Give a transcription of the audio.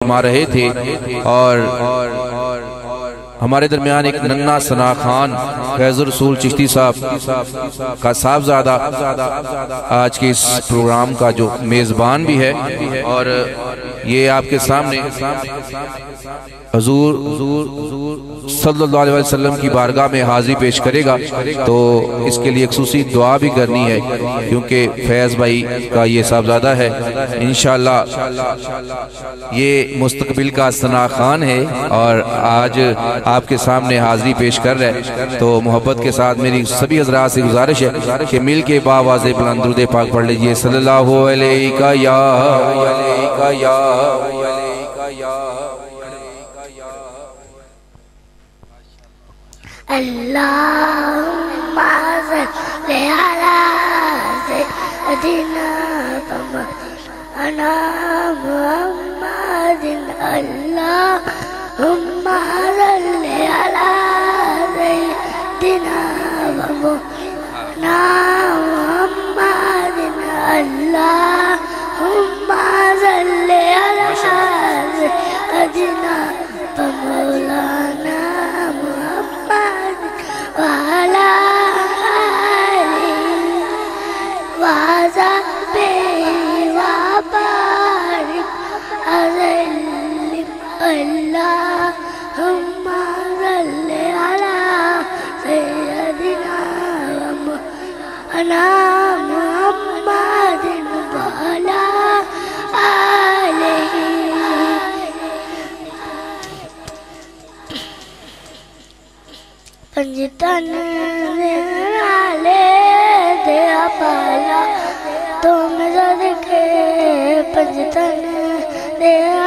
فرما رہے تھے، اور ہمارے درمیان ایک ننھا ثنا خان فیض الرسول چشتی صاحب کا صاحبزادہ آج کے اس پروگرام کا جو میزبان بھی ہے، اور یہ آپ کے سامنے حضور صلی اللہ علیہ وسلم کی بارگاہ میں حاضری پیش کرے گا، تو اس کے لیے خصوصی دعا بھی کرنی ہے کیونکہ فیض بھائی کا یہ صاحبزادہ ہے۔ انشاءاللہ یہ مستقبل کا ثنا خان ہے اور آج آپ کے سامنے حاضری پیش کر رہے ہیں، تو محبت کے ساتھ میری سبھی حضرات سے گزارش ہے کہ مل کے باواز بلند درود پاک پڑھ لیجئے، صلی اللہ علیہ یا اللہم صلی علی سیدنا مولانا محمد، اللہم صلی علی سیدنا مولانا محمد، اللہم صلی علی سیدنا مولانا وعلى آله وصحبه وبارك وسلم، اللهم صل على سيدنا مولانا محمد وعلى آله پنجتن نالے دیا پالا تم صدقے پنجتن دیا